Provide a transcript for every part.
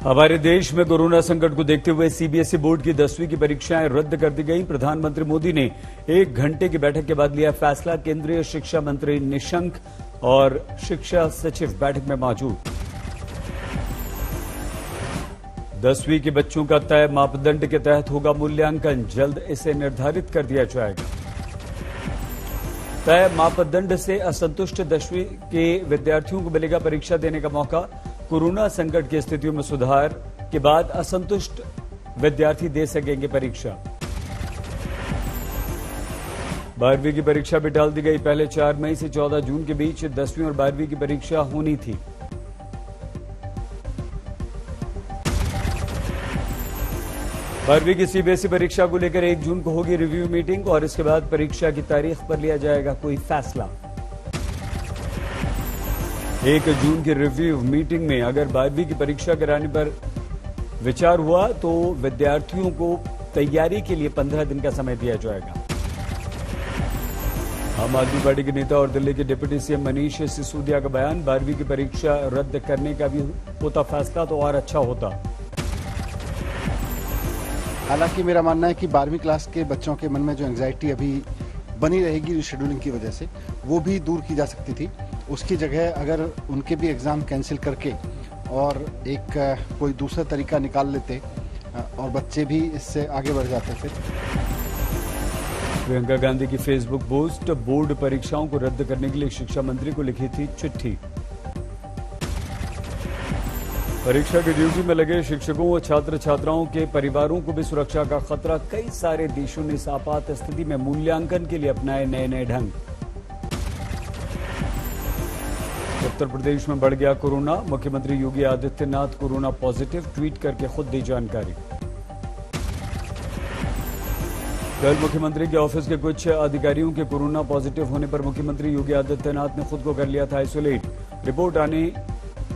हमारे देश में कोरोना संकट को देखते हुए सीबीएसई बोर्ड की 10वीं की परीक्षाएं रद्द कर दी गई। प्रधानमंत्री मोदी ने 1 घंटे की बैठक के बाद लिया फैसला। केंद्रीय शिक्षा मंत्री निशंक और शिक्षा सचिव बैठक में मौजूद। 10वीं के बच्चों का तय मापदंड के तहत होगा मूल्यांकन, जल्द इसे निर्धारित कर दिया जाएगा। तय मापदंड से असंतुष्ट 10वीं के विद्यार्थियों को मिलेगा परीक्षा देने का मौका। कोरोना संकट की स्थितियों में सुधार के बाद असंतुष्ट विद्यार्थी दे सकेंगे परीक्षा। 12वीं की परीक्षा भी टाल दी गई। पहले 4 मई से 14 जून के बीच 10वीं और 12वीं की परीक्षा होनी थी। बारहवीं की सीबीएसई परीक्षा को लेकर 1 जून को होगी रिव्यू मीटिंग और इसके बाद परीक्षा की तारीख पर लिया जाएगा कोई फैसला। 1 जून की रिव्यू मीटिंग में अगर 12वीं की परीक्षा कराने पर विचार हुआ तो विद्यार्थियों को तैयारी के लिए 15 दिन का समय दिया जाएगा। आम आदमी पार्टी के नेता और दिल्ली के डिप्टी सीएम मनीष सिसोदिया का बयान, 12वीं की परीक्षा रद्द करने का भी होता फैसला तो और अच्छा होता। हालांकि मेरा मानना है कि 12वीं क्लास के बच्चों के मन में जो एंग्जाइटी अभी बनी रहेगी रिशेड्यूलिंग की वजह से, वो भी दूर की जा सकती थी। उसकी जगह अगर उनके भी एग्ज़ाम कैंसिल करके और एक कोई दूसरा तरीका निकाल लेते और बच्चे भी इससे आगे बढ़ जाते थे। प्रियंका गांधी की फेसबुक पोस्ट, बोर्ड परीक्षाओं को रद्द करने के लिए शिक्षा मंत्री को लिखी थी चिट्ठी। परीक्षा की ड्यूटी में लगे शिक्षकों व छात्र छात्राओं के परिवारों को भी सुरक्षा का खतरा। कई सारे देशों ने इस आपात स्थिति में मूल्यांकन के लिए अपनाए नए नए ढंग। उत्तर प्रदेश में बढ़ गया कोरोना, मुख्यमंत्री Yogi Adityanath corona positive, tweet करके खुद दी जानकारी। कल मुख्यमंत्री के ऑफिस के कुछ अधिकारियों के कोरोना पॉजिटिव होने पर मुख्यमंत्री योगी आदित्यनाथ ने खुद को कर लिया था आइसोलेट। रिपोर्ट आने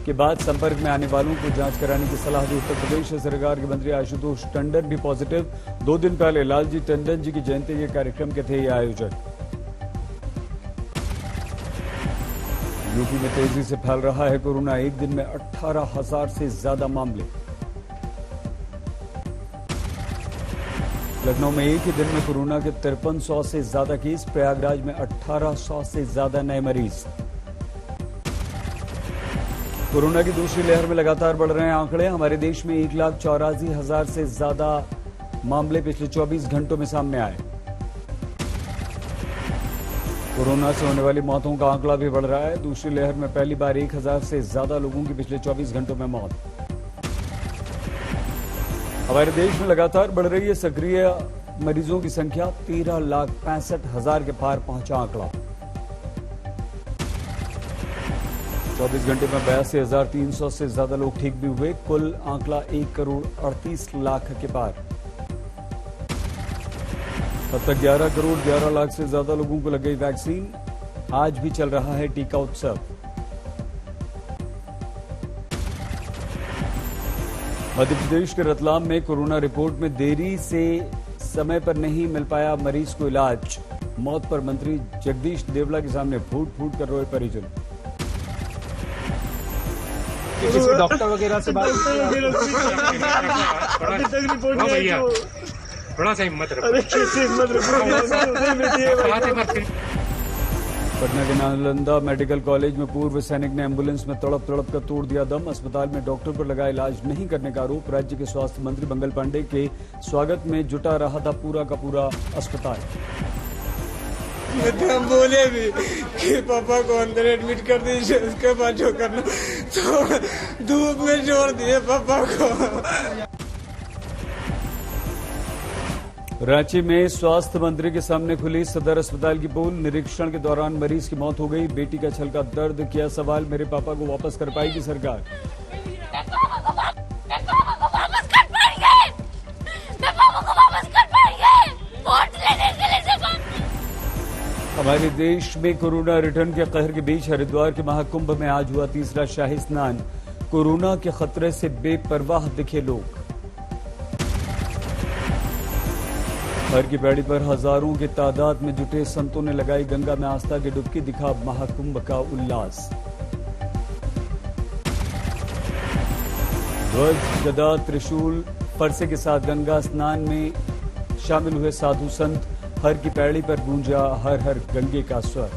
के बाद संपर्क में आने वालों को जांच कराने की सलाह दी। उत्तर प्रदेश सरकार के मंत्री आशुतोष टंडन भी पॉजिटिव। 2 दिन पहले लालजी टंडन जी की जयंती के कार्यक्रम के थे ये आयोजक। यूपी में तेजी से फैल रहा है कोरोना, एक दिन में 18,000 से ज्यादा मामले। लखनऊ में एक ही दिन में कोरोना के 5300 से ज्यादा केस। प्रयागराज में 1800 से ज्यादा नए मरीज। कोरोना की दूसरी लहर में लगातार बढ़ रहे हैं आंकड़े। हमारे देश में 1,84,000 से ज्यादा मामले पिछले 24 घंटों में सामने आए। कोरोना से होने वाली मौतों का आंकड़ा भी बढ़ रहा है। दूसरी लहर में पहली बार 1,000 से ज्यादा लोगों की पिछले 24 घंटों में मौत। हमारे देश में लगातार बढ़ रही है सक्रिय मरीजों की संख्या। 13,65,000 के पार पहुंचा आंकड़ा। 24 घंटे में 82,300 से ज्यादा लोग ठीक भी हुए। कुल आंकड़ा 1,38,00,000 के पार। अब तक 11 करोड़ 11 लाख से ज्यादा लोगों को लग गई वैक्सीन। आज भी चल रहा है टीका उत्सव। मध्य प्रदेश के रतलाम में कोरोना रिपोर्ट में देरी से समय पर नहीं मिल पाया मरीज को इलाज। मौत पर मंत्री जगदीश देवड़ा के सामने फूट फूट कर रोए परिजन। किसी डॉक्टर वगैरह से बात थोड़ा सा हिम्मत रखो। पटना के नालंदा मेडिकल कॉलेज में पूर्व सैनिक ने एम्बुलेंस में तड़प तड़प कर तोड़ दिया दम। अस्पताल में डॉक्टर पर लगा इलाज नहीं करने का आरोप। राज्य के स्वास्थ्य मंत्री मंगल पांडे के स्वागत में जुटा रहा था पूरा का पूरा अस्पताल। हम बोले भी कि पापा को अंदर एडमिट कर दीजिए, उसके बाद जो करना, तो धूप में छोड़ दिए पापा को। रांची में स्वास्थ्य मंत्री के सामने खुली सदर अस्पताल की पोल। निरीक्षण के दौरान मरीज की मौत हो गई। बेटी का छल का दर्द किया सवाल, मेरे पापा को वापस कर पाएगी सरकार? हमारे देश में कोरोना रिटर्न के कहर के बीच हरिद्वार के महाकुंभ में आज हुआ तीसरा शाही स्नान। कोरोना के खतरे से बेपरवाह दिखे लोग। हर की पैड़ी पर हजारों की तादाद में जुटे संतों ने लगाई गंगा में आस्था की डुबकी। दिखा महाकुंभ का उल्लास। ध्वज गदा त्रिशूल फरसे के साथ गंगा स्नान में शामिल हुए साधु संत। हर की पैड़ी पर गूंजा हर हर गंगे का स्वर।